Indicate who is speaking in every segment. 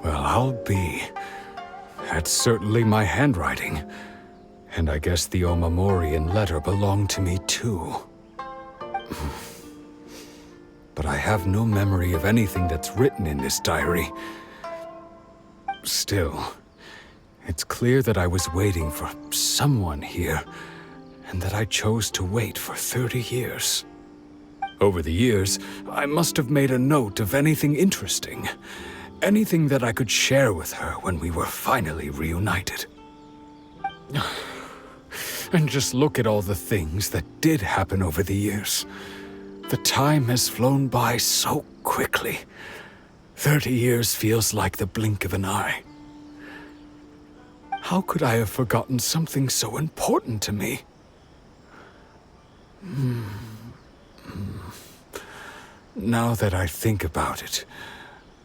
Speaker 1: Well, I'll be. That's certainly my handwriting. And I guess the Omamorian letter belonged to me too. But I have no memory of anything that's written in this diary. Still, it's clear that I was waiting for someone here, and that I chose to wait for 30 years. Over the years, I must have made a note of anything interesting. Anything that I could share with her when we were finally reunited. And just look at all the things that did happen over the years. The time has flown by so quickly. 30 years feels like the blink of an eye. How could I have forgotten something so important to me? Now that I think about it,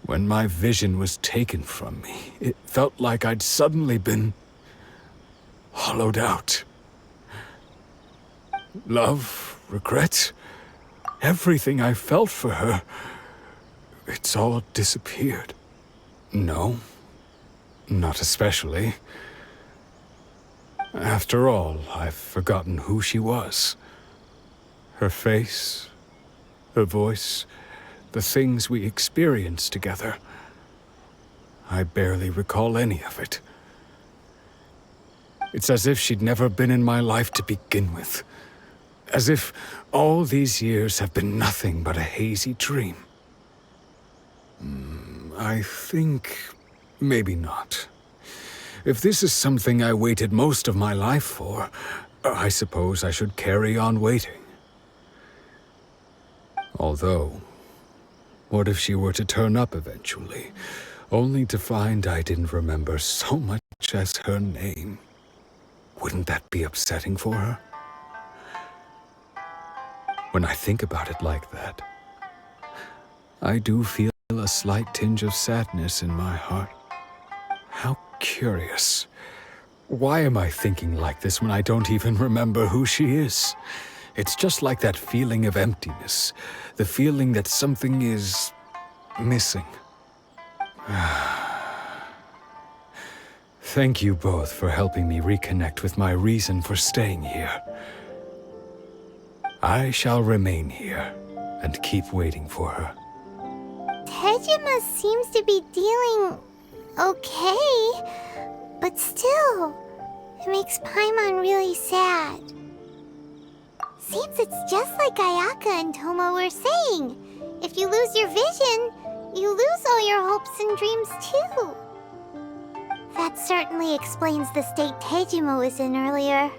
Speaker 1: when my vision was taken from me, it felt like I'd suddenly been hollowed out. Love, regret, everything I felt for her, it's all disappeared. No, not especially. After all, I've forgotten who she was. Her face, her voice, the things we experienced together. I barely recall any of it. It's as if she'd never been in my life to begin with. As if all these years have been nothing but a hazy dream. I think maybe not. If this is something I waited most of my life for, I suppose I should carry on waiting. Although, what if she were to turn up eventually, only to find I didn't remember so much as her name? Wouldn't that be upsetting for her? When I think about it like that, I do feel a slight tinge of sadness in my heart. How curious. Why am I thinking like this when I don't even remember who she is? It's just like that feeling of emptiness, the feeling that something is missing. Thank you both for helping me reconnect with my reason for staying here. I shall remain here and keep waiting for her.
Speaker 2: Tejima seems to be dealing okay, but still, it makes Paimon really sad. Seems it's just like Ayaka and Tomo were saying. If you lose your vision, you lose all your hopes and dreams too. That certainly explains the state Tejima was in earlier.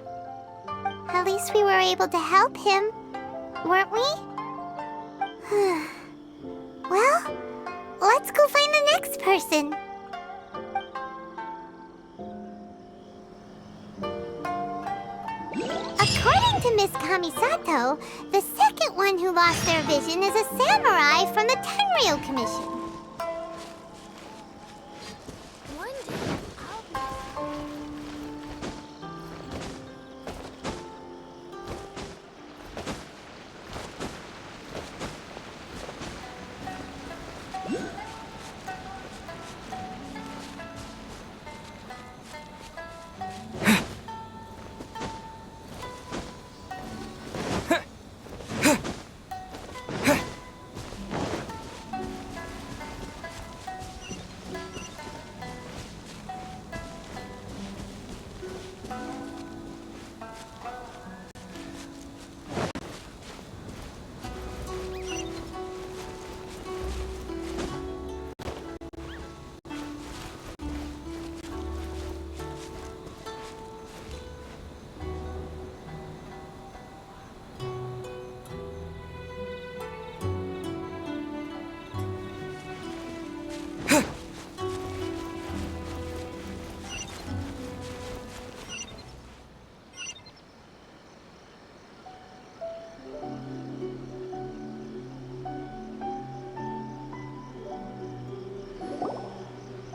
Speaker 2: At least we were able to help him, weren't we? Well, let's go find the next person. According to Miss Kamisato, the second one who lost their vision is a samurai from the Tenryou Commission. One day,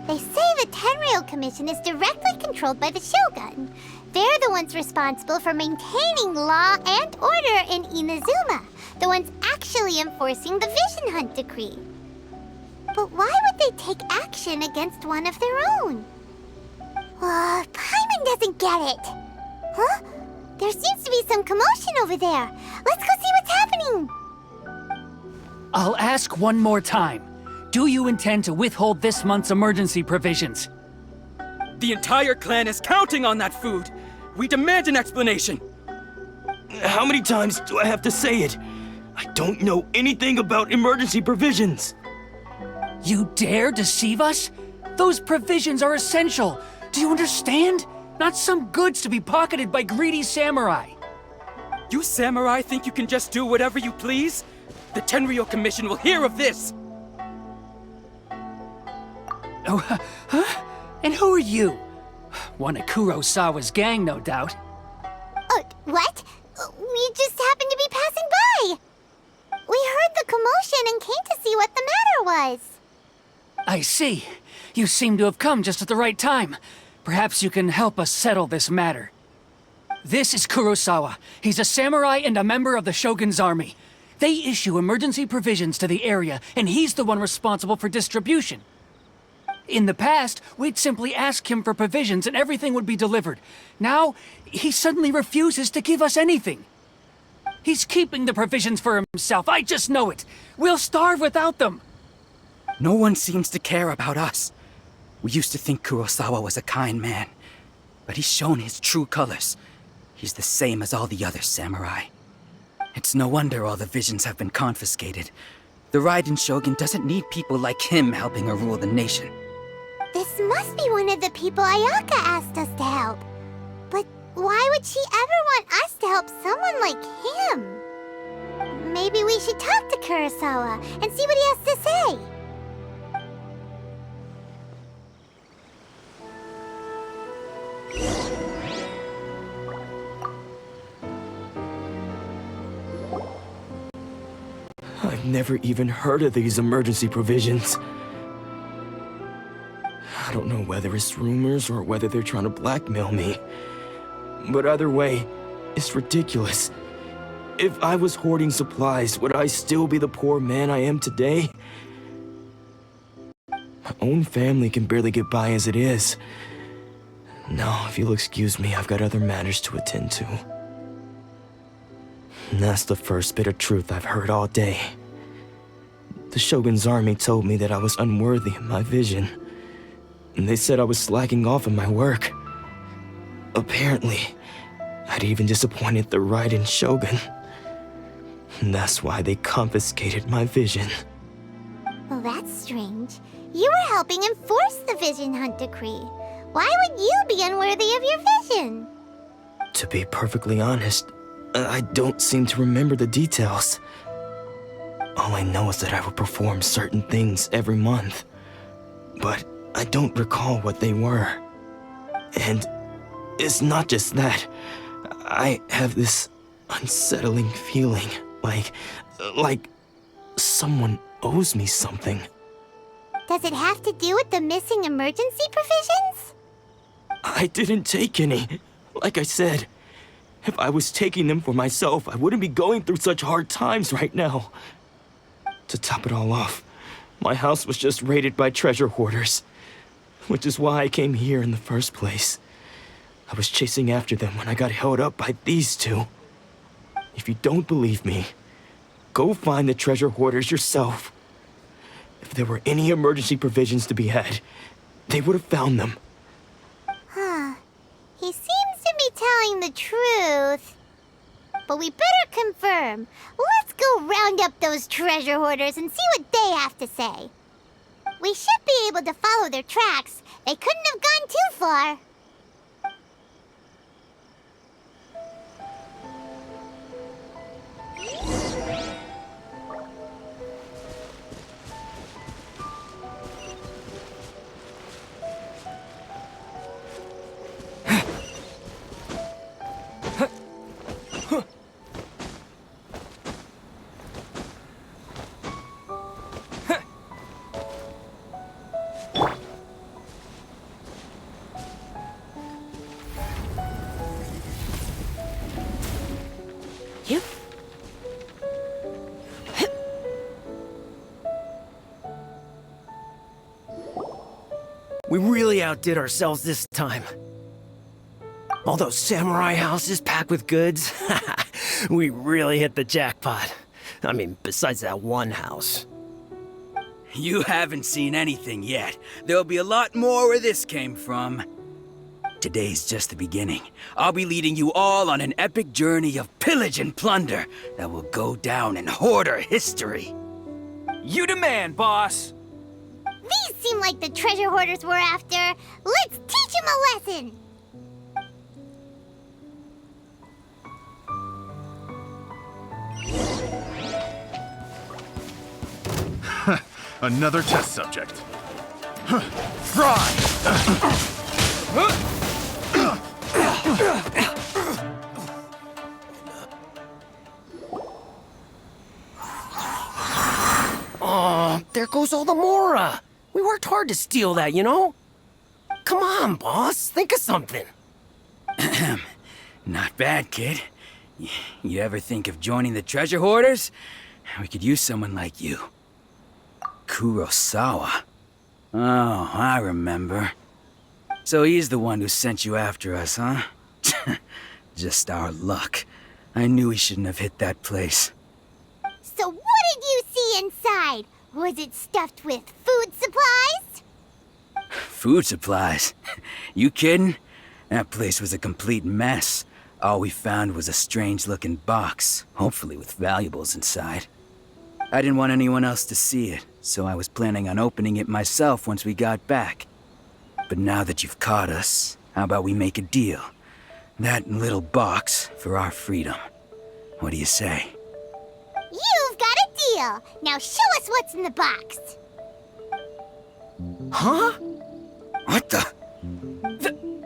Speaker 2: they say the Tenryou Commission is directly controlled by the Shogun. They're the ones responsible for maintaining law and order in Inazuma, the ones actually enforcing the Vision Hunt decree. But why would they take action against one of their own? Paimon doesn't get it. Huh? There seems to be some commotion over there. Let's go see what's happening.
Speaker 3: I'll ask one more time. Do you intend to withhold this month's emergency provisions?
Speaker 4: The entire clan is counting on that food. We demand an explanation.
Speaker 5: How many times do I have to say it? I don't know anything about emergency provisions.
Speaker 3: You dare deceive us? Those provisions are essential. Do you understand? Not some goods to be pocketed by greedy samurai.
Speaker 4: You samurai think you can just do whatever you please? The Tenryou Commission will hear of this!
Speaker 3: Oh, huh? And who are you? One of Kurosawa's gang, no doubt.
Speaker 2: What? We just happened to be passing by. We heard the commotion and came to see what the matter was.
Speaker 3: I see. You seem to have come just at the right time. Perhaps you can help us settle this matter. This is Kurosawa. He's a samurai and a member of the Shogun's army. They issue emergency provisions to the area, and he's the one responsible for distribution. In the past, we'd simply ask him for provisions and everything would be delivered. Now, he suddenly refuses to give us anything. He's keeping the provisions for himself, I just know it. We'll starve without them.
Speaker 4: No one seems to care about us. We used to think Kurosawa was a kind man, but he's shown his true colors. He's the same as all the other samurai. It's no wonder all the visions have been confiscated. The Raiden Shogun doesn't need people like him helping her rule the nation.
Speaker 2: This must be one of the people Ayaka asked us to help. But why would she ever want us to help someone like him? Maybe we should talk to Kurosawa and see what he has to say.
Speaker 5: I've never even heard of these emergency provisions. I don't know whether it's rumors or whether they're trying to blackmail me. But either way, it's ridiculous. If I was hoarding supplies, would I still be the poor man I am today? My own family can barely get by as it is. No, if you'll excuse me, I've got other matters to attend to. And that's the first bit of truth I've heard all day. The Shogun's army told me that I was unworthy of my vision. And they said I was slacking off in my work. Apparently, I'd even disappointed the Raiden Shogun. And that's why they confiscated my vision.
Speaker 2: Well, that's strange. You were helping enforce the Vision Hunt Decree. Why would you be unworthy of your vision?
Speaker 5: To be perfectly honest, I don't seem to remember the details. All I know is that I would perform certain things every month. But I don't recall what they were. And it's not just that. I have this unsettling feeling, like someone owes me something.
Speaker 2: Does it have to do with the missing emergency provisions?
Speaker 5: I didn't take any. Like I said, if I was taking them for myself, I wouldn't be going through such hard times right now. To top it all off, my house was just raided by treasure hoarders, which is why I came here in the first place. I was chasing after them when I got held up by these two. If you don't believe me, go find the treasure hoarders yourself. If there were any emergency provisions to be had, they would have found them.
Speaker 2: Huh. He seems to be telling the truth. But we better confirm. Let's go round up those treasure hoarders and see what they have to say. We should be able to follow their tracks. They couldn't have gone too far.
Speaker 6: We really outdid ourselves this time. All those samurai houses packed with goods. We really hit the jackpot. I mean, besides that one house.
Speaker 4: You haven't seen anything yet. There'll be a lot more where this came from. Today's just the beginning. I'll be leading you all on an epic journey of pillage and plunder that will go down in hoarder history.
Speaker 3: You demand, boss!
Speaker 2: These seem like the treasure hoarders we're after. Let's teach them a lesson!
Speaker 7: Another test subject. Fry!
Speaker 6: Oh, there goes all the Mora. We worked hard to steal that, you know? Come on, boss. Think of something.
Speaker 4: Not bad, kid. You ever think of joining the treasure hoarders? We could use someone like you. Kurosawa. Oh, I remember. So he's the one who sent you after us, huh? Just our luck. I knew he shouldn't have hit that place.
Speaker 2: So what did you see inside? Was it stuffed with food supplies?
Speaker 4: Food supplies? You kidding? That place was a complete mess. All we found was a strange-looking box, hopefully with valuables inside. I didn't want anyone else to see it, so I was planning on opening it myself once we got back. But now that you've caught us, how about we make a deal? That little box for our freedom. What do you say?
Speaker 2: You've got a deal. Now show us what's in the box.
Speaker 6: Huh?
Speaker 4: What the?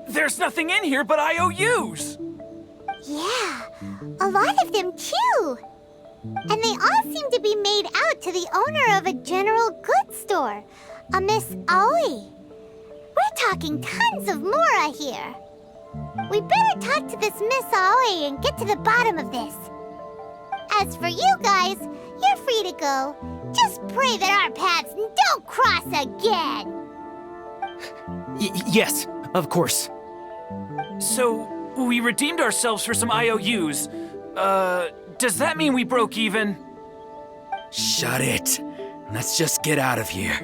Speaker 3: There's nothing in here but IOUs!
Speaker 2: Yeah, a lot of them too. And they all seem to be made out to the owner of a general goods store, a Miss Aoi. We're talking tons of Mora here. We better talk to this Miss Aoi and get to the bottom of this. As for you guys, you're free to go. Just pray that our paths don't cross again.
Speaker 6: Yes, of course.
Speaker 3: So, we redeemed ourselves for some IOUs. Does that mean we broke even?
Speaker 4: Shut it. Let's just get out of here.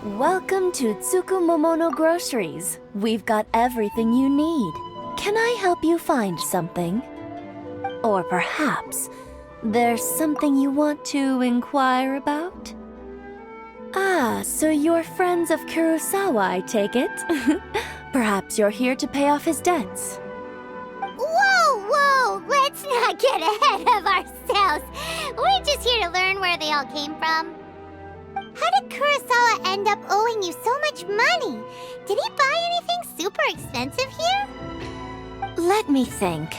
Speaker 8: Welcome to Tsukumomono Groceries. We've got everything you need. Can I help you find something? Or perhaps there's something you want to inquire about? Ah, so you're friends of Kurosawa, I take it? Perhaps you're here to pay off his debts.
Speaker 2: Whoa! Let's not get ahead of ourselves. We're just here to learn where they all came from. How did Kurosawa end up owing you so much money? Did he buy anything super expensive here?
Speaker 8: Let me think.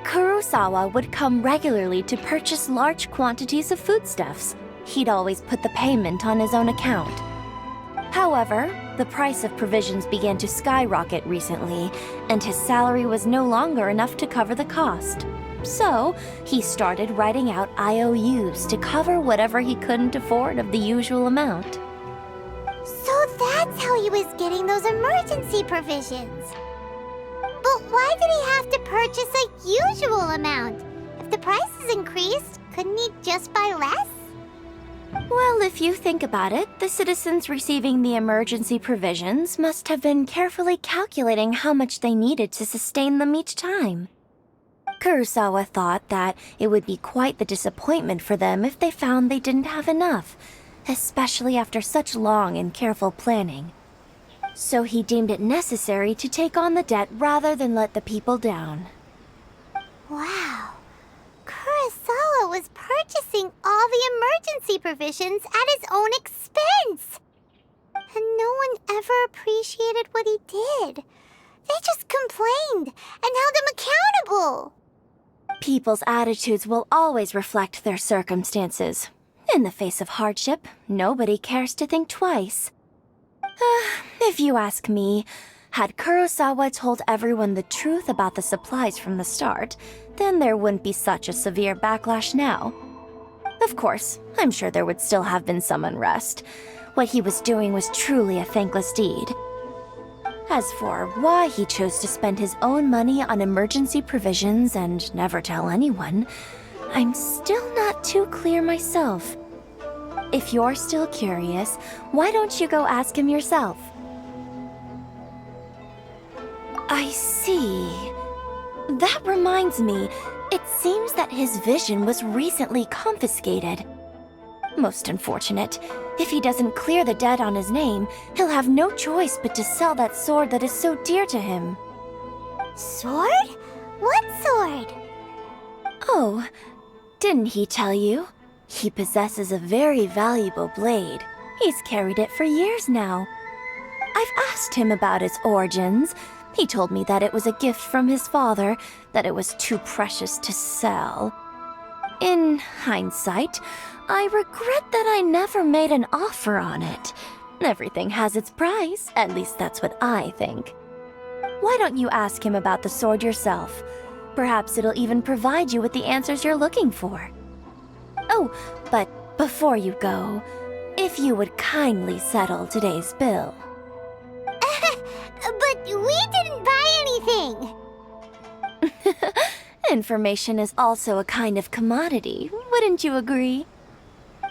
Speaker 8: Kurosawa would come regularly to purchase large quantities of foodstuffs. He'd always put the payment on his own account. However, the price of provisions began to skyrocket recently, and his salary was no longer enough to cover the cost. So, he started writing out IOUs to cover whatever he couldn't afford of the usual amount.
Speaker 2: So that's how he was getting those emergency provisions. But why did he have to purchase a usual amount? If the prices increased, couldn't he just buy less?
Speaker 8: Well, if you think about it, the citizens receiving the emergency provisions must have been carefully calculating how much they needed to sustain them each time. Kurosawa thought that it would be quite the disappointment for them if they found they didn't have enough, especially after such long and careful planning. So he deemed it necessary to take on the debt rather than let the people down.
Speaker 2: Wow. Kurosawa was purchasing all the emergency provisions at his own expense. And no one ever appreciated what he did. They just complained and held him accountable.
Speaker 8: People's attitudes will always reflect their circumstances. In the face of hardship, nobody cares to think twice. If you ask me, had Kurosawa told everyone the truth about the supplies from the start, then there wouldn't be such a severe backlash now. Of course, I'm sure there would still have been some unrest. What he was doing was truly a thankless deed. As for why he chose to spend his own money on emergency provisions and never tell anyone, I'm still not too clear myself. If you're still curious, why don't you go ask him yourself? I see. That reminds me, it seems that his vision was recently confiscated. Most unfortunate. If he doesn't clear the debt on his name, he'll have no choice but to sell that sword that is so dear to him.
Speaker 2: Sword? What sword?
Speaker 8: Oh, didn't he tell you? He possesses a very valuable blade. He's carried it for years now. I've asked him about its origins. He told me that it was a gift from his father, that it was too precious to sell. In hindsight, I regret that I never made an offer on it. Everything has its price, at least that's what I think. Why don't you ask him about the sword yourself? Perhaps it'll even provide you with the answers you're looking for. Oh, but before you go, if you would kindly settle today's bill.
Speaker 2: But we didn't buy anything.
Speaker 8: Information is also a kind of commodity, wouldn't you agree?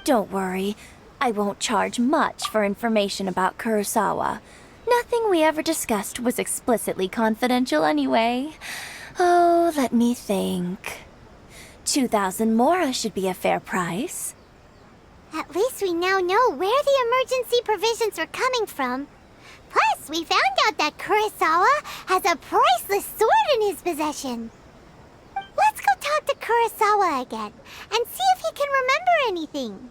Speaker 8: Don't worry, I won't charge much for information about Kurosawa. Nothing we ever discussed was explicitly confidential anyway. Oh, let me think. 2,000 mora should be a fair price.
Speaker 2: At least we now know where the emergency provisions are coming from. Plus, we found out that Kurosawa has a priceless sword in his possession. Let's go talk to Kurosawa again and see if he can remember anything.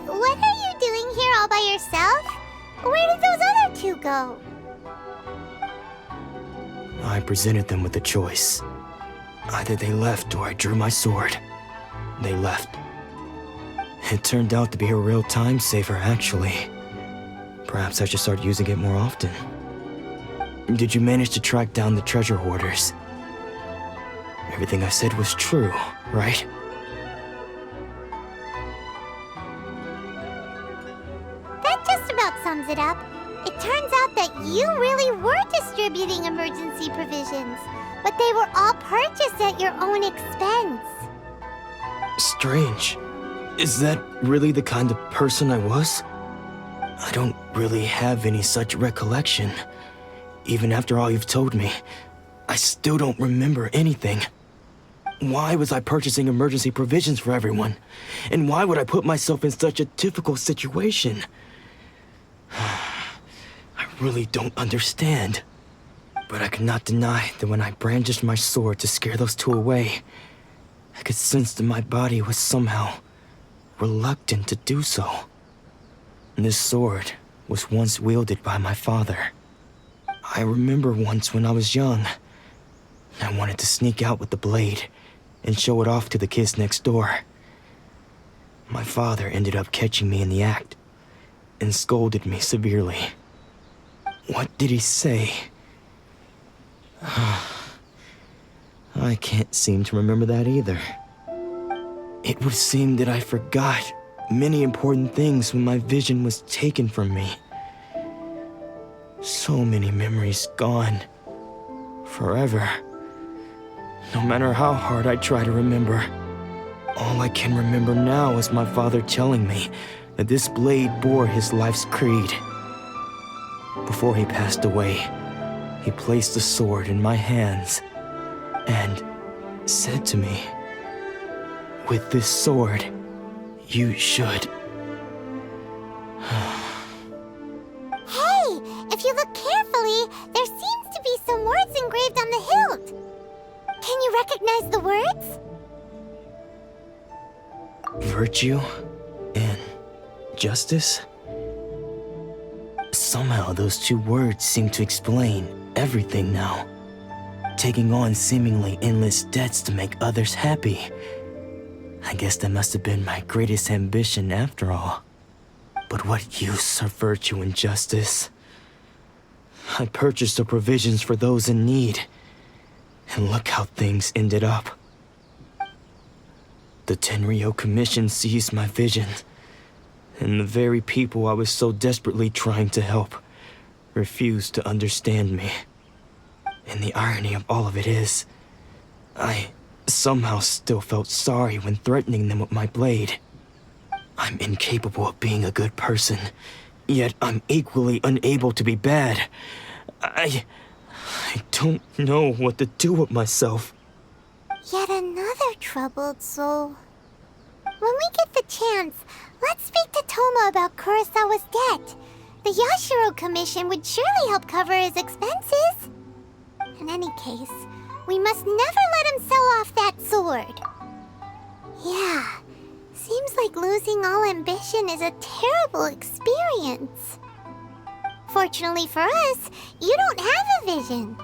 Speaker 2: What are you doing here all by yourself? Where did those other two go?
Speaker 5: I presented them with a choice. Either they left or I drew my sword. They left. It turned out to be a real time saver, actually. Perhaps I should start using it more often. Did you manage to track down the treasure hoarders? Everything I said was true, right?
Speaker 2: That just about sums it up. It turns out that you really were distributing emergency provisions, but they were all purchased at your own expense.
Speaker 5: Strange. Is that really the kind of person I was? I don't really have any such recollection. Even after all you've told me, I still don't remember anything. Why was I purchasing emergency provisions for everyone? And why would I put myself in such a difficult situation? I really don't understand. But I cannot deny that when I brandished my sword to scare those two away, I could sense that my body was somehow reluctant to do so. This sword was once wielded by my father. I remember once when I was young, I wanted to sneak out with the blade and show it off to the kids next door. My father ended up catching me in the act and scolded me severely. What did he say? I can't seem to remember that either. It would seem that I forgot many important things when my vision was taken from me. So many memories gone. Forever. No matter how hard I try to remember, all I can remember now is my father telling me that this blade bore his life's creed. Before he passed away, he placed the sword in my hands and said to me, "With this sword, you should..."
Speaker 2: Hey, if you look carefully, there seems to be some words engraved on the hilt. Can you recognize the words?
Speaker 5: Virtue and justice? Somehow those two words seem to explain everything now. Taking on seemingly endless debts to make others happy. I guess that must have been my greatest ambition after all. But what use are virtue and justice? I purchased the provisions for those in need, and look how things ended up. The Tenryo Commission seized my vision, and the very people I was so desperately trying to help refused to understand me. And the irony of all of it is, I somehow still felt sorry when threatening them with my blade. I'm incapable of being a good person, yet I'm equally unable to be bad. I don't know what to do with myself.
Speaker 2: Yet another troubled soul. When we get the chance, let's speak to Toma about Kurosawa's debt. The Yashiro Commission would surely help cover his expenses. In any case, we must never let him sell off that sword. Yeah, seems like losing all ambition is a terrible experience. Fortunately for us, you don't have a vision.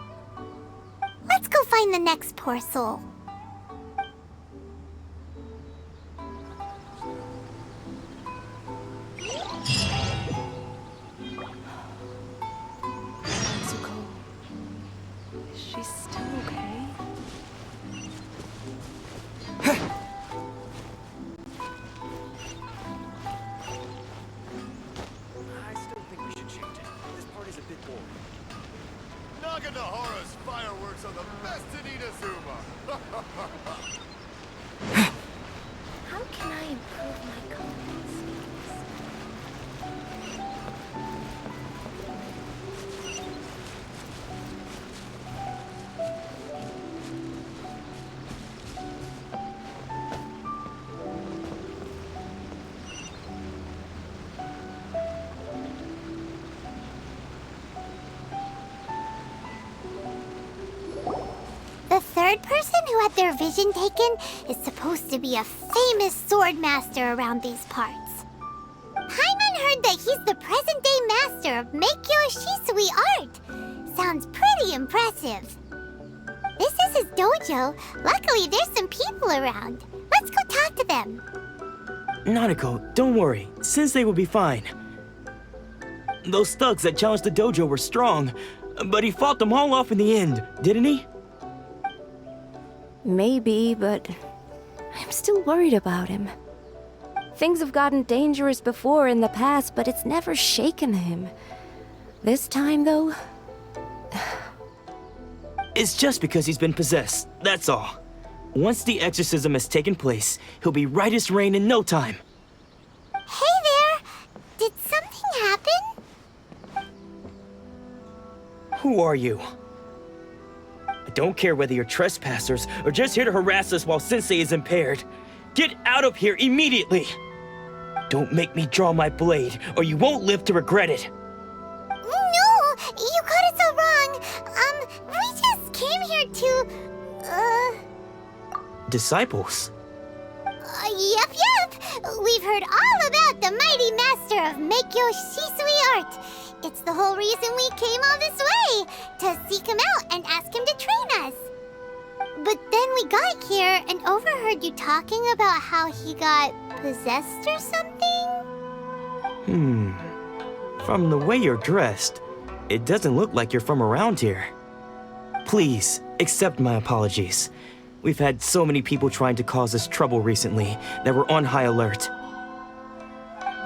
Speaker 2: Let's go find the next poor soul.
Speaker 7: Is she still okay?
Speaker 9: I still think we should change it. This part is a bit boring. Naganohara's fireworks are the best in Inazuma.
Speaker 8: How can I improve my confidence?
Speaker 2: The third person who had their vision taken is supposed to be a famous sword master around these parts. Paimon heard that he's the present-day master of Meikyo Shisui art. Sounds pretty impressive. This is his dojo. Luckily, there's some people around. Let's go talk to them.
Speaker 5: Nanako, don't worry. Sensei will be fine. Those thugs that challenged the dojo were strong, but he fought them all off in the end, didn't he?
Speaker 8: Maybe, but I'm still worried about him. Things have gotten dangerous before in the past, but it's never shaken him. This time, though,
Speaker 5: It's just because he's been possessed, that's all. Once the exorcism has taken place, he'll be right as rain in no time.
Speaker 2: Hey there! Did something happen?
Speaker 5: Who are you? I don't care whether you're trespassers or just here to harass us while Sensei is impaired. Get out of here immediately! Don't make me draw my blade, or you won't live to regret it.
Speaker 2: No! You got it so wrong! We just came here to...
Speaker 5: Disciples?
Speaker 2: Yep! We've heard all about the mighty master of Meikyo Shisui art. It's the whole reason we came all this way, to seek him out and ask him to train us. But then we got here and overheard you talking about how he got possessed or something?
Speaker 5: From the way you're dressed, it doesn't look like you're from around here. Please, accept my apologies. We've had so many people trying to cause us trouble recently that we're on high alert.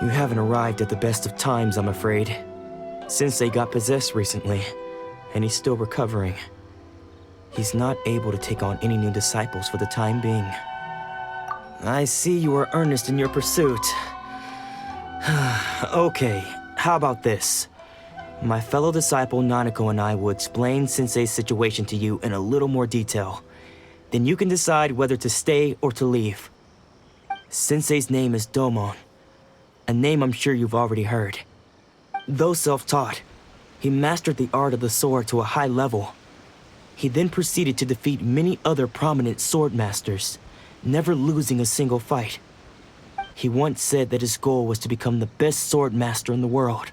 Speaker 5: You haven't arrived at the best of times, I'm afraid. Sensei got possessed recently, and he's still recovering. He's not able to take on any new disciples for the time being. I see you are earnest in your pursuit. Okay, how about this? My fellow disciple Nanako and I will explain Sensei's situation to you in a little more detail. Then you can decide whether to stay or to leave. Sensei's name is Domon, a name I'm sure you've already heard. Though self-taught, he mastered the art of the sword to a high level. He then proceeded to defeat many other prominent sword masters, never losing a single fight. He once said that his goal was to become the best sword master in the world.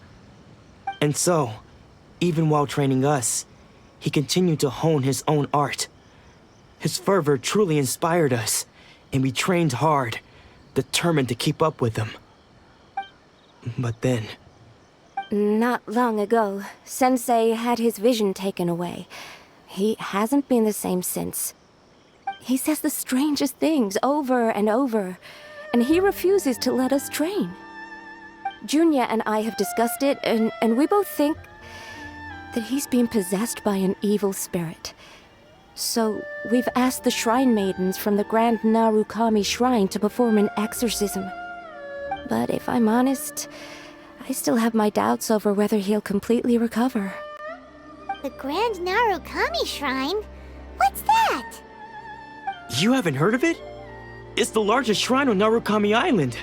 Speaker 5: And so, even while training us, he continued to hone his own art. His fervor truly inspired us, and we trained hard, determined to keep up with him. But then...
Speaker 8: Not long ago, Sensei had his vision taken away. He hasn't been the same since. He says the strangest things over and over, and he refuses to let us train. Junya and I have discussed it, and we both think that he's been possessed by an evil spirit. So we've asked the shrine maidens from the Grand Narukami Shrine to perform an exorcism. But if I'm honest, I still have my doubts over whether he'll completely recover.
Speaker 2: The Grand Narukami Shrine? What's that?
Speaker 5: You haven't heard of it? It's the largest shrine on Narukami Island.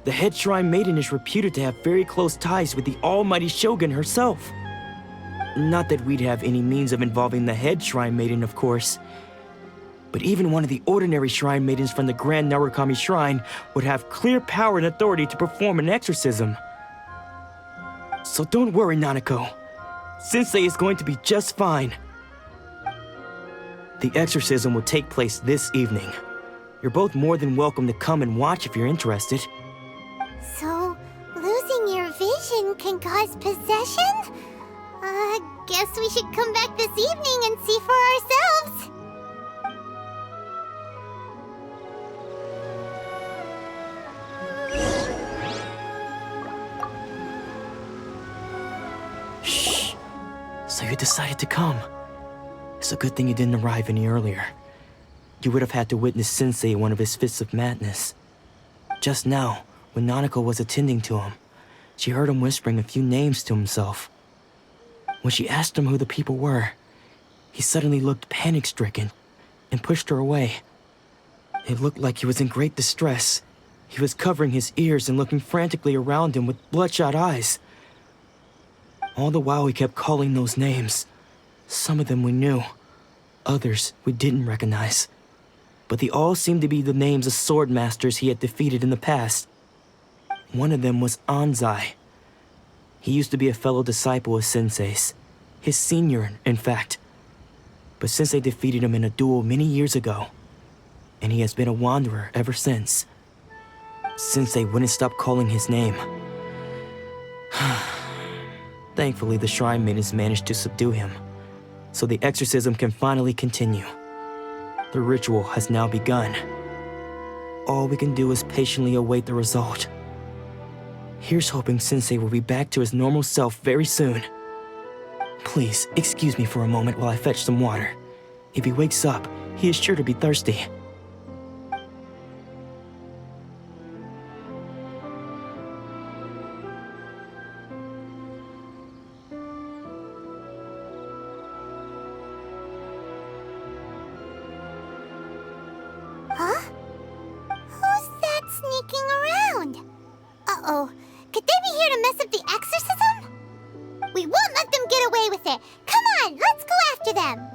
Speaker 5: The head shrine maiden is reputed to have very close ties with the almighty Shogun herself. Not that we'd have any means of involving the head shrine maiden, of course. But even one of the ordinary shrine maidens from the Grand Narukami Shrine would have clear power and authority to perform an exorcism. So don't worry, Nanako. Sensei is going to be just fine. The exorcism will take place this evening. You're both more than welcome to come and watch if you're interested.
Speaker 2: So, losing your vision can cause possession? Guess we should come back this evening and see for ourselves.
Speaker 5: Shh. So you decided to come. It's a good thing you didn't arrive any earlier. You would have had to witness Sensei in one of his fits of madness. Just now, when Nanako was attending to him, she heard him whispering a few names to himself. When she asked him who the people were, he suddenly looked panic-stricken and pushed her away. It looked like he was in great distress. He was covering his ears and looking frantically around him with bloodshot eyes. All the while he kept calling those names. Some of them we knew, others we didn't recognize. But they all seemed to be the names of sword masters he had defeated in the past. One of them was Anzai. He used to be a fellow disciple of Sensei's, his senior, in fact. But Sensei defeated him in a duel many years ago, and he has been a wanderer ever since. Sensei wouldn't stop calling his name. Thankfully, the shrine maidens managed to subdue him, so the exorcism can finally continue. The ritual has now begun. All we can do is patiently await the result. Here's hoping Sensei will be back to his normal self very soon. Please, excuse me for a moment while I fetch some water. If he wakes up, he is sure to be thirsty.
Speaker 2: sneaking around. Uh-oh. Could they be here to mess up the exorcism? We won't let them get away with it. Come on, let's go after them.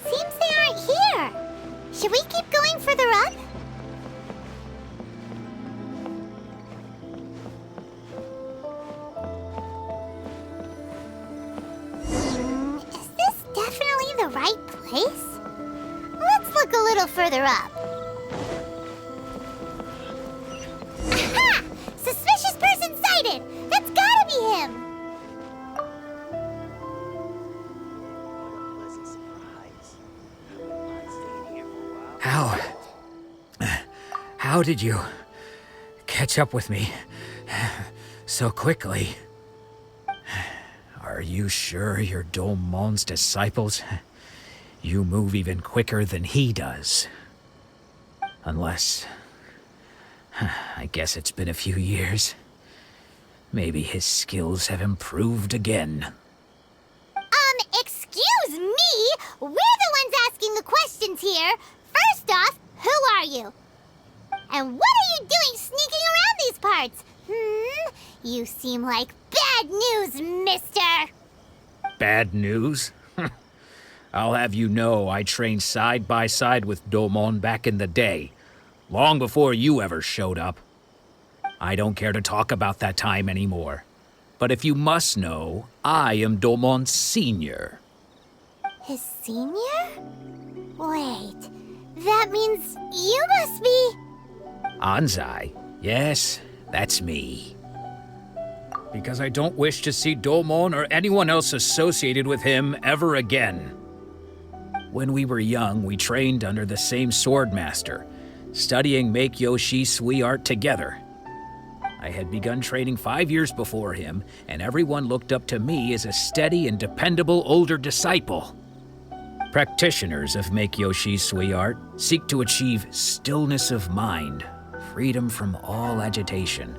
Speaker 2: Seems they aren't here. Should we keep going further up? Is this definitely the right place? Let's look a little further up. Aha! Suspicious person sighted! That's gotta be him!
Speaker 10: How did you catch up with me so quickly? Are you sure you're Dolmon's disciples? You move even quicker than he does. Unless... I guess it's been a few years. Maybe his skills have improved again.
Speaker 2: Excuse me? We're the ones asking the questions here. First off, who are you? And what are you doing sneaking around these parts? You seem like bad news, mister.
Speaker 10: Bad news? I'll have you know I trained side by side with Domon back in the day, long before you ever showed up. I don't care to talk about that time anymore. But if you must know, I am Domon's senior.
Speaker 2: His senior? Wait, that means you must be...
Speaker 10: Anzai? Yes, that's me. Because I don't wish to see Domon or anyone else associated with him ever again. When we were young, we trained under the same swordmaster, studying Make-Yoshi Sui art together. I had begun training 5 years before him, and everyone looked up to me as a steady and dependable older disciple. Practitioners of Make-Yoshi Sui art seek to achieve stillness of mind, freedom from all agitation.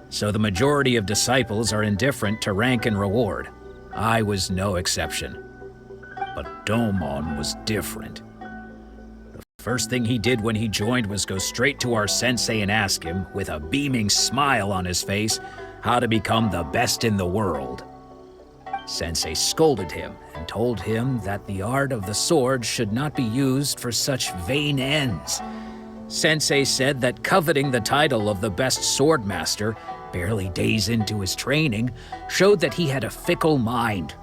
Speaker 10: So the majority of disciples are indifferent to rank and reward. I was no exception. But Domon was different. The first thing he did when he joined was go straight to our sensei and ask him, with a beaming smile on his face, how to become the best in the world. Sensei scolded him and told him that the art of the sword should not be used for such vain ends. Sensei said that coveting the title of the best swordmaster, barely days into his training, showed that he had a fickle mind,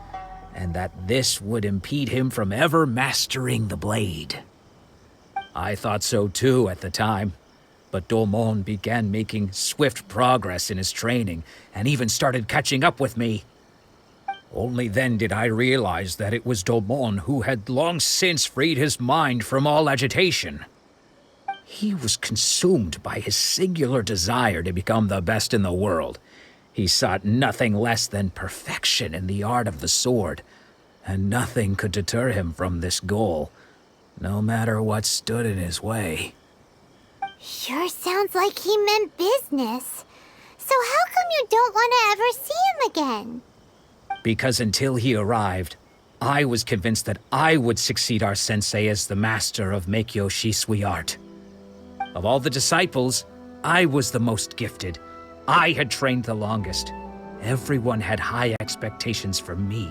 Speaker 10: and that this would impede him from ever mastering the blade. I thought so too at the time, but Domon began making swift progress in his training, and even started catching up with me. Only then did I realize that it was Domon who had long since freed his mind from all agitation. He was consumed by his singular desire to become the best in the world. He sought nothing less than perfection in the art of the sword, and nothing could deter him from this goal, no matter what stood in his way.
Speaker 2: Sure sounds like he meant business. So how come you don't want to ever see him again?
Speaker 10: Because until he arrived, I was convinced that I would succeed our sensei as the master of Make-Yoshi Sui art. Of all the disciples, I was the most gifted. I had trained the longest. Everyone had high expectations for me.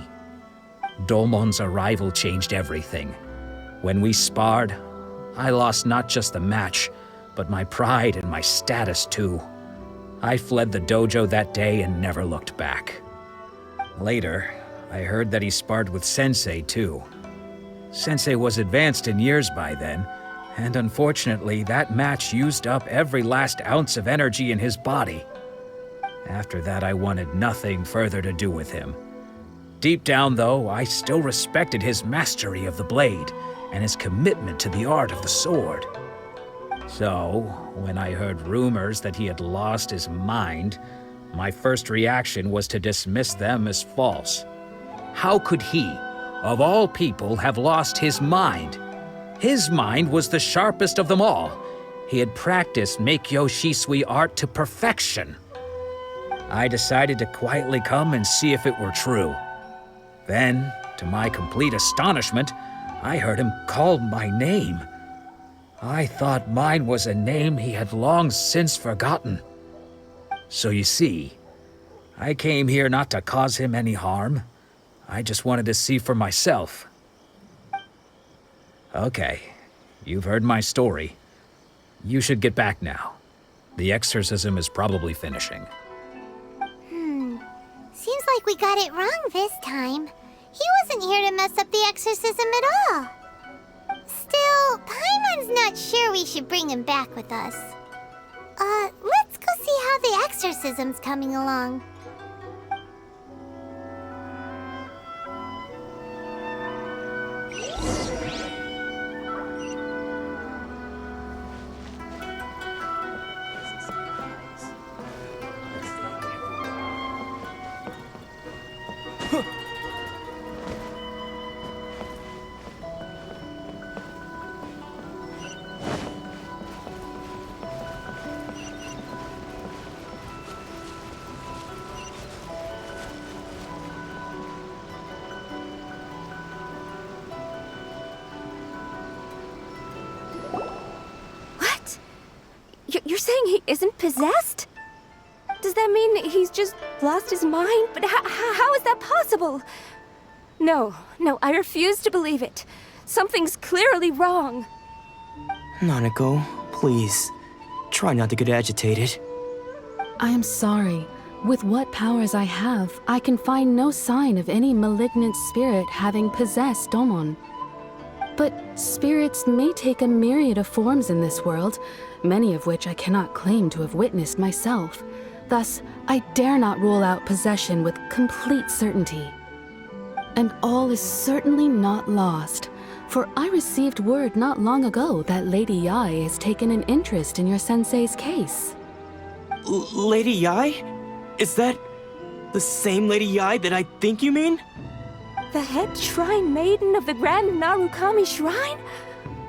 Speaker 10: Domon's arrival changed everything. When we sparred, I lost not just the match, but my pride and my status too. I fled the dojo that day and never looked back. Later, I heard that he sparred with Sensei too. Sensei was advanced in years by then, and unfortunately that match used up every last ounce of energy in his body. After that, I wanted nothing further to do with him. Deep down, though, I still respected his mastery of the blade and his commitment to the art of the sword. So, when I heard rumors that he had lost his mind, my first reaction was to dismiss them as false. How could he, of all people, have lost his mind? His mind was the sharpest of them all, He had practiced Meikyo Shisui art to perfection. I decided to quietly come and see if it were true. Then, to my complete astonishment, I heard him call my name. I thought mine was a name he had long since forgotten. So you see, I came here not to cause him any harm. I just wanted to see for myself. Okay, you've heard my story. You should get back now. The exorcism is probably finishing.
Speaker 2: Seems like we got it wrong this time. He wasn't here to mess up the exorcism at all. Still, Paimon's not sure we should bring him back with us. Let's go see how the exorcism's coming along.
Speaker 8: What? You're saying he isn't possessed? Does that mean he's just lost his mind? But how is that possible? No, I refuse to believe it. Something's clearly wrong.
Speaker 5: Nanako, please. Try not to get agitated.
Speaker 7: I am sorry. With what powers I have, I can find no sign of any malignant spirit having possessed Domon. But spirits may take a myriad of forms in this world, many of which I cannot claim to have witnessed myself. Thus, I dare not rule out possession with complete certainty. And all is certainly not lost, for I received word not long ago that Lady Yai has taken an interest in your sensei's case.
Speaker 5: Lady Yai? Is that the same Lady Yai that I think you mean?
Speaker 8: The head shrine maiden of the Grand Narukami Shrine?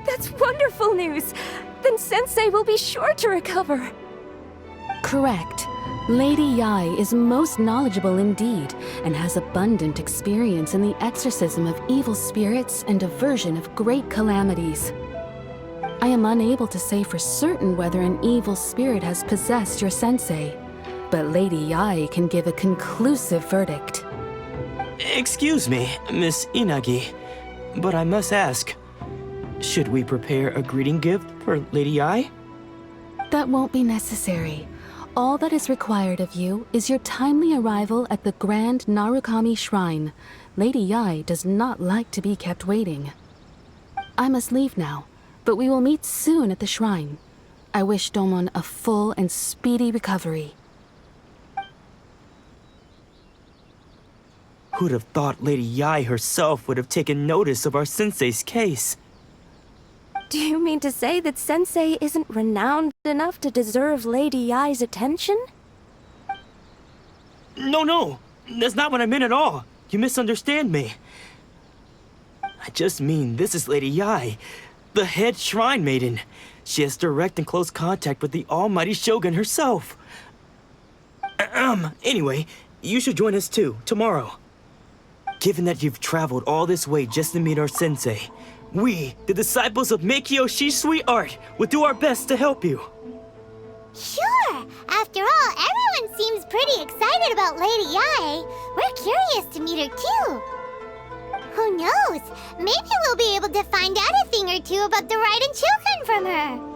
Speaker 8: That's wonderful news! Then Sensei will be sure to recover.
Speaker 7: Correct. Lady Yai is most knowledgeable indeed, and has abundant experience in the exorcism of evil spirits and aversion of great calamities. I am unable to say for certain whether an evil spirit has possessed your sensei, but Lady Yai can give a conclusive verdict.
Speaker 5: Excuse me, Miss Inagi, but I must ask, should we prepare a greeting gift for Lady Yai?
Speaker 7: That won't be necessary. All that is required of you is your timely arrival at the Grand Narukami Shrine. Lady Yai does not like to be kept waiting. I must leave now, but we will meet soon at the shrine. I wish Domon a full and speedy recovery.
Speaker 5: Who'd have thought Lady Yai herself would have taken notice of our sensei's case?
Speaker 8: Do you mean to say that Sensei isn't renowned enough to deserve Lady Yai's attention?
Speaker 5: No, that's not what I meant at all. You misunderstand me. I just mean this is Lady Yai, the head shrine maiden. She has direct and close contact with the almighty Shogun herself. Anyway, you should join us too, tomorrow. Given that you've traveled all this way just to meet our sensei, we, the disciples of Meikyo Shisui art, will do our best to help you.
Speaker 2: Sure! After all, everyone seems pretty excited about Lady Yai. We're curious to meet her too. Who knows? Maybe we'll be able to find out a thing or two about the Raiden Shogun from her.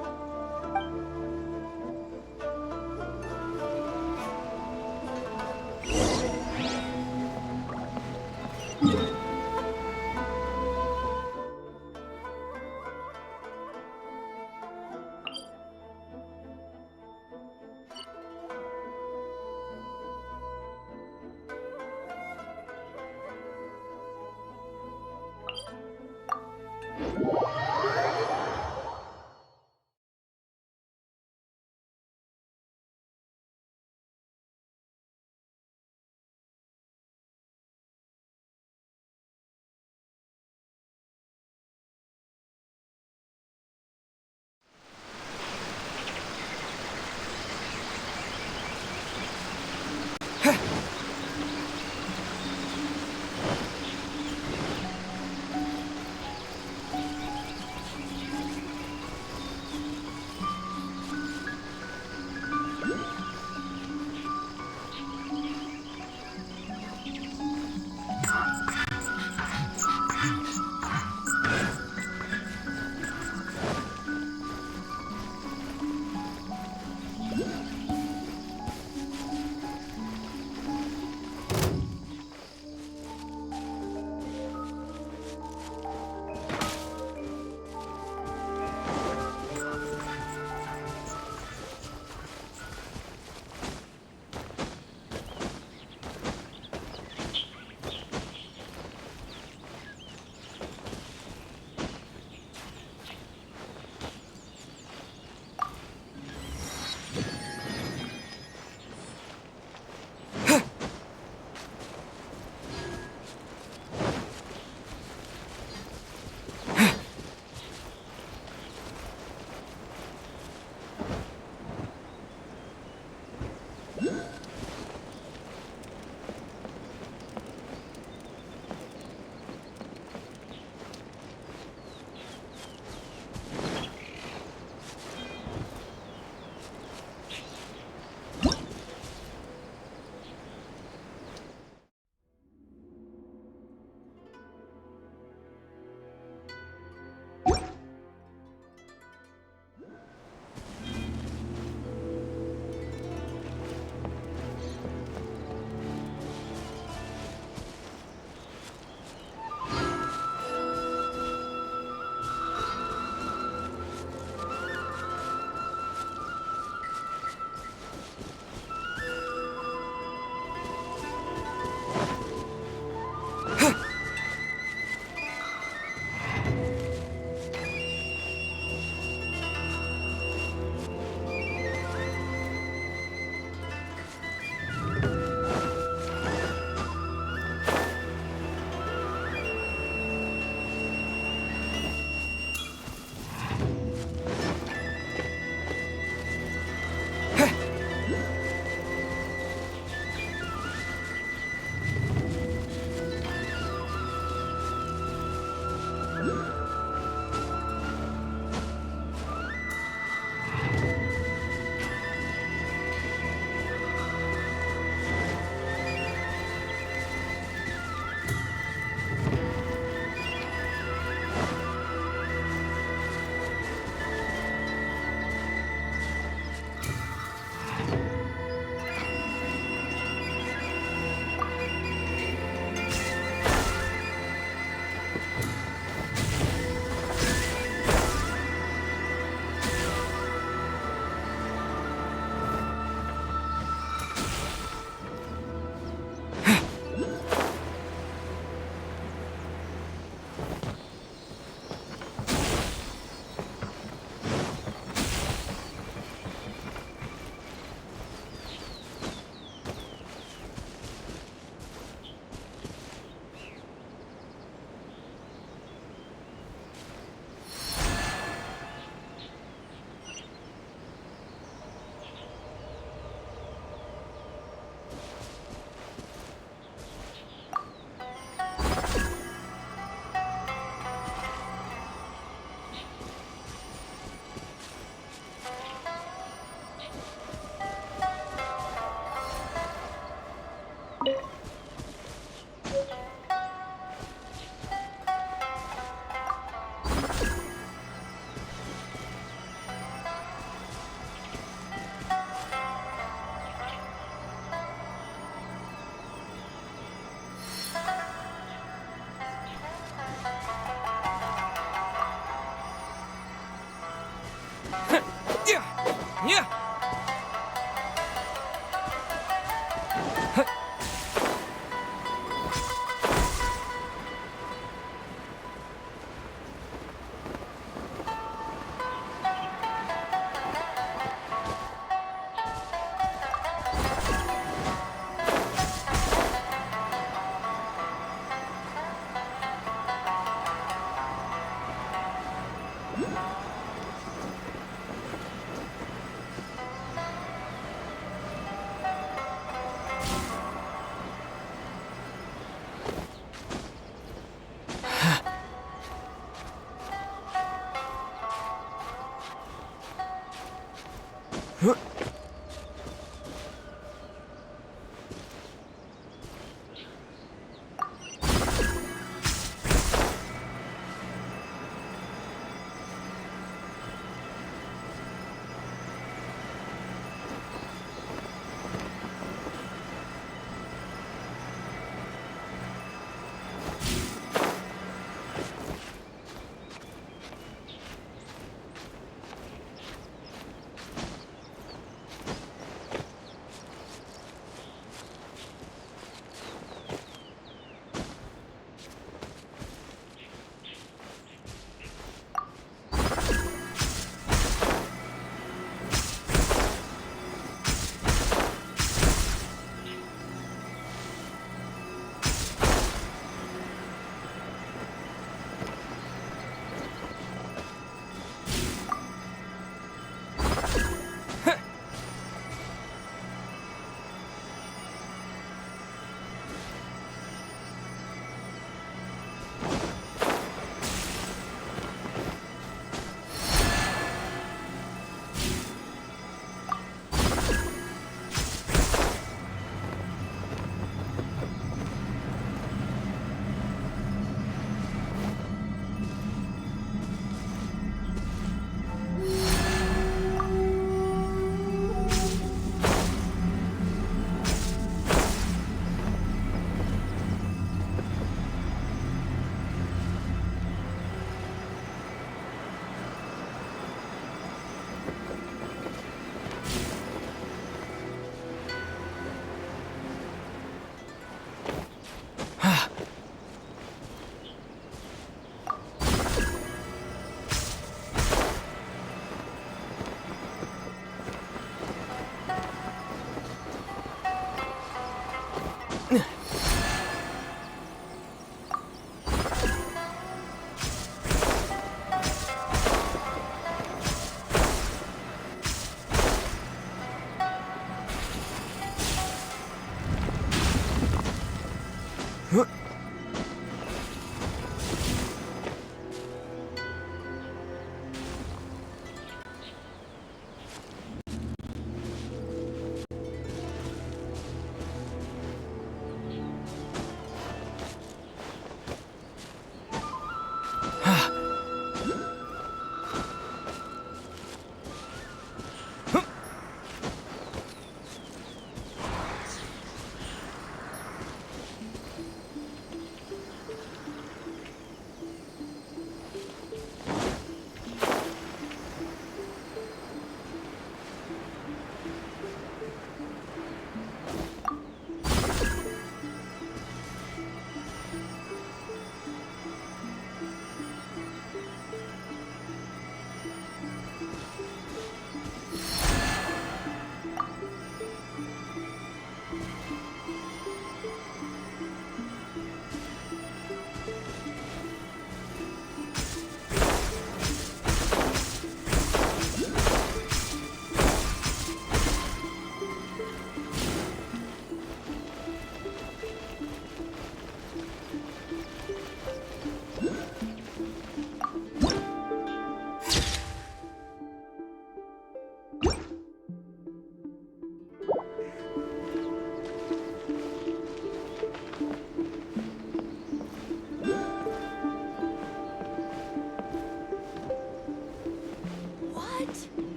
Speaker 8: What?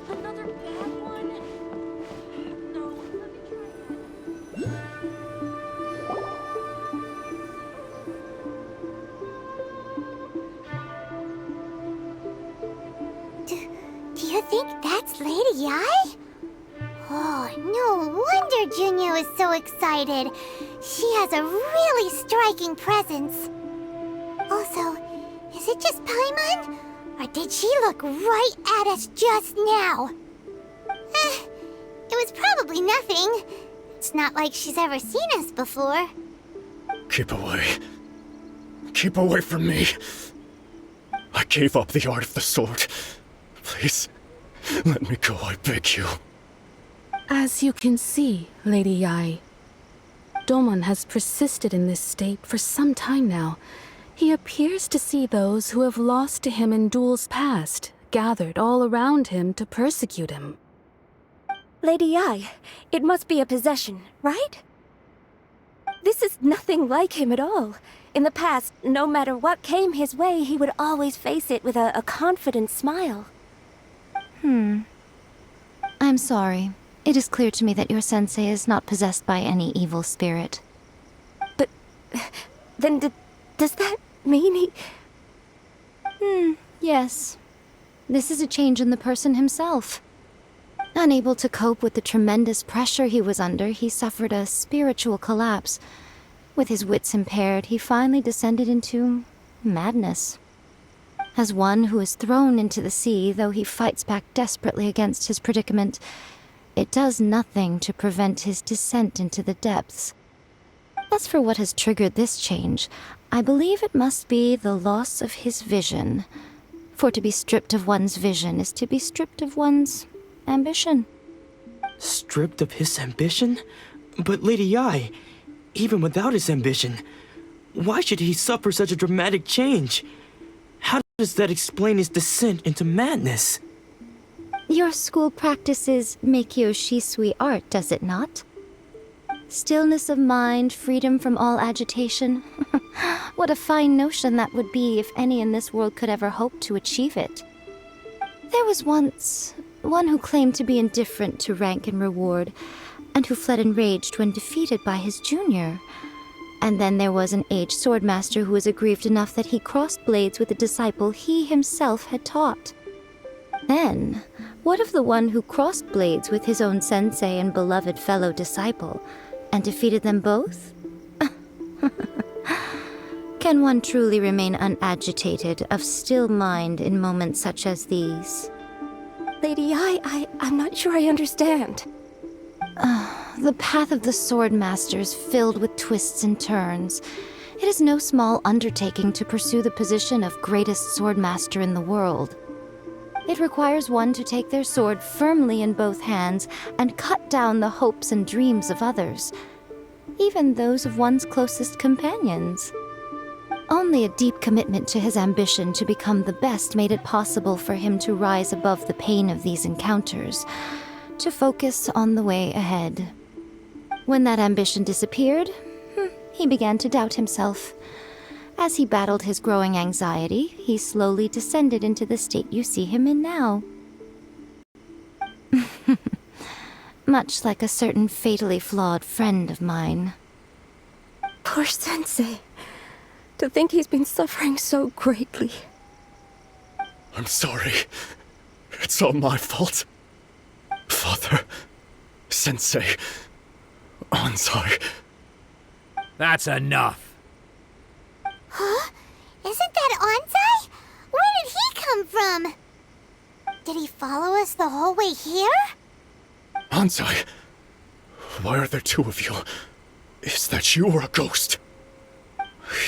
Speaker 8: Another bad one? No, let me try
Speaker 2: Do you think that's Lady Ai? Oh, no wonder Junior is so excited. She has a really striking presence. Also, is it just Paimon? Or did she look right at us just now? It was probably nothing. It's not like she's ever seen us before.
Speaker 1: Keep away. Keep away from me. I gave up the art of the sword. Please, let me go, I beg you.
Speaker 7: As you can see, Lady Yai, Domon has persisted in this state for some time now. He appears to see those who have lost to him in duels past, gathered all around him to persecute him.
Speaker 8: Lady Ai, it must be a possession, right? This is nothing like him at all. In the past, no matter what came his way, he would always face it with a confident smile.
Speaker 11: I'm sorry. It is clear to me that your sensei is not possessed by any evil spirit.
Speaker 8: But then does that mean he...
Speaker 11: Yes. This is a change in the person himself. Unable to cope with the tremendous pressure he was under, he suffered a spiritual collapse. With his wits impaired, he finally descended into madness. As one who is thrown into the sea, though he fights back desperately against his predicament, it does nothing to prevent his descent into the depths. As for what has triggered this change, I believe it must be the loss of his vision. For to be stripped of one's vision is to be stripped of one's ambition.
Speaker 5: Stripped of his ambition? But Lady Ai, even without his ambition, why should he suffer such a dramatic change? How does that explain his descent into madness?
Speaker 11: Your school practices Meikyo Shisui art, does it not? Stillness of mind, freedom from all agitation. What a fine notion that would be if any in this world could ever hope to achieve it. There was once one who claimed to be indifferent to rank and reward, and who fled enraged when defeated by his junior. And then there was an aged swordmaster who was aggrieved enough that he crossed blades with a disciple he himself had taught. Then, what of the one who crossed blades with his own sensei and beloved fellow disciple, and defeated them both? Can one truly remain unagitated, of still mind in moments such as these?
Speaker 8: Lady Ai, I'm not sure I understand.
Speaker 11: The path of the Swordmaster is filled with twists and turns. It is no small undertaking to pursue the position of greatest Swordmaster in the world. It requires one to take their sword firmly in both hands and cut down the hopes and dreams of others. even those of one's closest companions. Only a deep commitment to his ambition to become the best made it possible for him to rise above the pain of these encounters, to focus on the way ahead. When that ambition disappeared, he began to doubt himself. As he battled his growing anxiety, he slowly descended into the state you see him in now. Much like a certain fatally flawed friend of mine.
Speaker 12: Poor Sensei. To think he's been suffering so greatly.
Speaker 1: I'm sorry. It's all my fault. Father, Sensei, Anzai.
Speaker 10: That's enough.
Speaker 2: Huh? Isn't that Anzai? Where did he come from? Did he follow us the whole way here?
Speaker 1: Anzai, why are there two of you? Is that you or a ghost?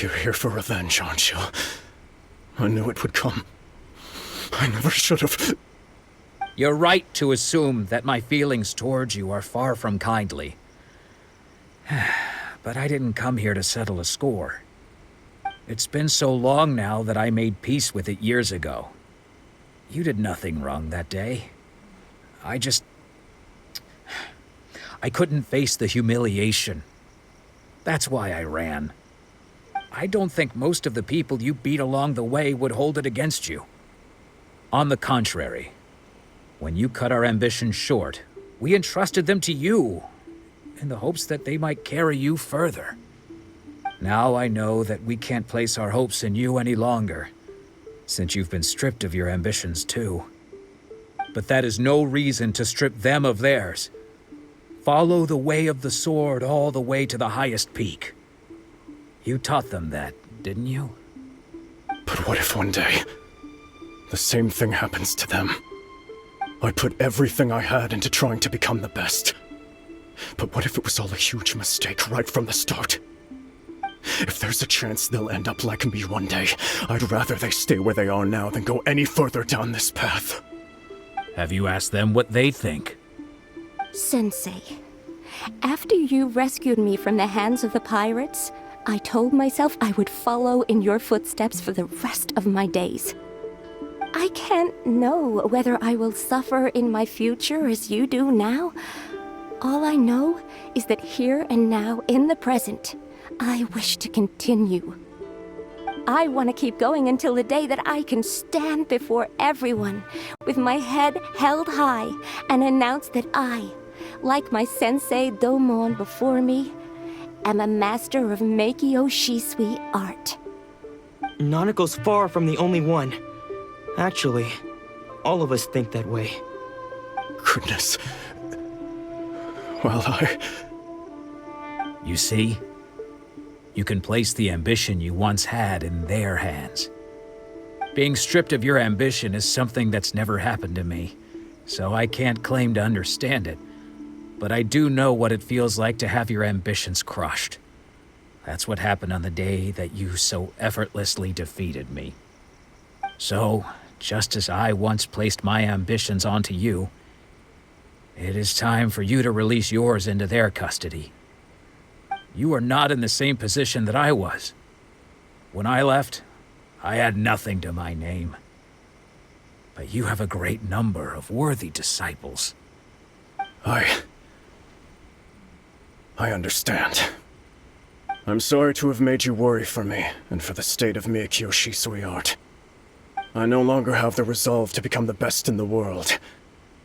Speaker 1: You're here for revenge, aren't you? I knew it would come. I never should have.
Speaker 10: You're right to assume that my feelings towards you are far from kindly. But I didn't come here to settle a score. It's been so long now that I made peace with it years ago. You did nothing wrong that day. I couldn't face the humiliation. That's why I ran. I don't think most of the people you beat along the way would hold it against you. On the contrary, when you cut our ambitions short, we entrusted them to you, in the hopes that they might carry you further. Now I know that we can't place our hopes in you any longer, since you've been stripped of your ambitions too. But that is no reason to strip them of theirs. Follow the way of the sword all the way to the highest peak. You taught them that, didn't you?
Speaker 1: But what if one day, the same thing happens to them? I put everything I had into trying to become the best. But what if it was all a huge mistake right from the start? If there's a chance they'll end up like me one day, I'd rather they stay where they are now than go any further down this path.
Speaker 10: Have you asked them what they think?
Speaker 12: Sensei, after you rescued me from the hands of the pirates, I told myself I would follow in your footsteps for the rest of my days. I can't know whether I will suffer in my future as you do now. All I know is that here and now, in the present, I wish to continue. I want to keep going until the day that I can stand before everyone with my head held high and announce that I, like my sensei Domon before me, am a master of Meikyo Shisui art.
Speaker 5: Nanako's far from the only one. Actually, all of us think that way.
Speaker 1: Goodness. Well,
Speaker 10: You see? You can place the ambition you once had in their hands. Being stripped of your ambition is something that's never happened to me, so I can't claim to understand it. But I do know what it feels like to have your ambitions crushed. That's what happened on the day that you so effortlessly defeated me. So, just as I once placed my ambitions onto you, it is time for you to release yours into their custody. You are not in the same position that I was. When I left, I had nothing to my name. But you have a great number of worthy disciples.
Speaker 1: I understand. I'm sorry to have made you worry for me, and for the state of Meikyo Shisui art. I no longer have the resolve to become the best in the world.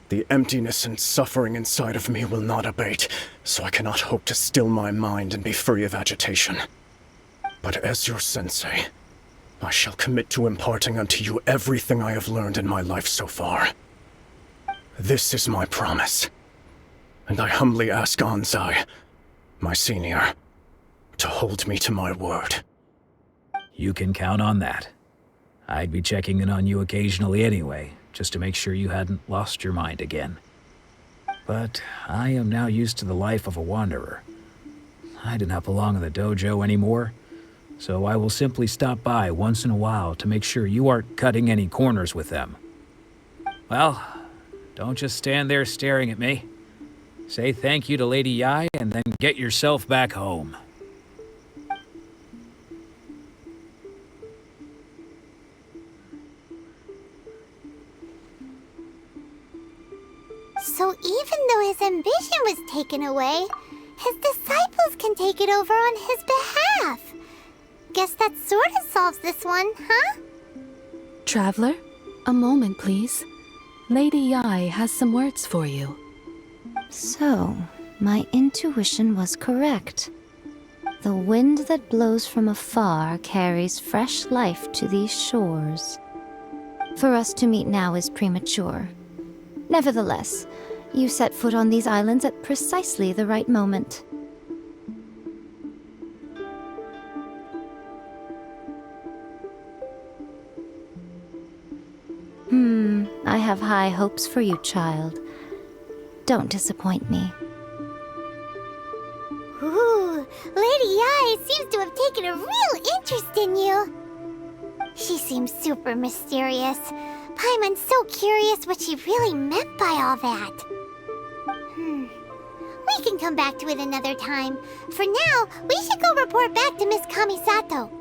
Speaker 1: The emptiness and suffering inside of me will not abate, so I cannot hope to still my mind and be free of agitation. But as your sensei, I shall commit to imparting unto you everything I have learned in my life so far. This is my promise, and I humbly ask Anzai, my senior, to hold me to my word.
Speaker 10: You can count on that. I'd be checking in on you occasionally anyway, just to make sure you hadn't lost your mind again. But I am now used to the life of a wanderer. I do not belong in the dojo anymore, so I will simply stop by once in a while to make sure you aren't cutting any corners with them. Well, don't just stand there staring at me. Say thank you to Lady Yai and then get yourself back home.
Speaker 2: So even though his ambition was taken away, his disciples can take it over on his behalf. Guess that sort of solves this one, huh?
Speaker 7: Traveler, a moment, please. Lady Yai has some words for you.
Speaker 11: So, my intuition was correct. The wind that blows from afar carries fresh life to these shores. For us to meet now is premature. Nevertheless, you set foot on these islands at precisely the right moment. I have high hopes for you, child. Don't disappoint me.
Speaker 2: Ooh, Lady Yai seems to have taken a real interest in you. She seems super mysterious. Paimon's so curious what she really meant by all that. We can come back to it another time. For now, we should go report back to Miss Kamisato.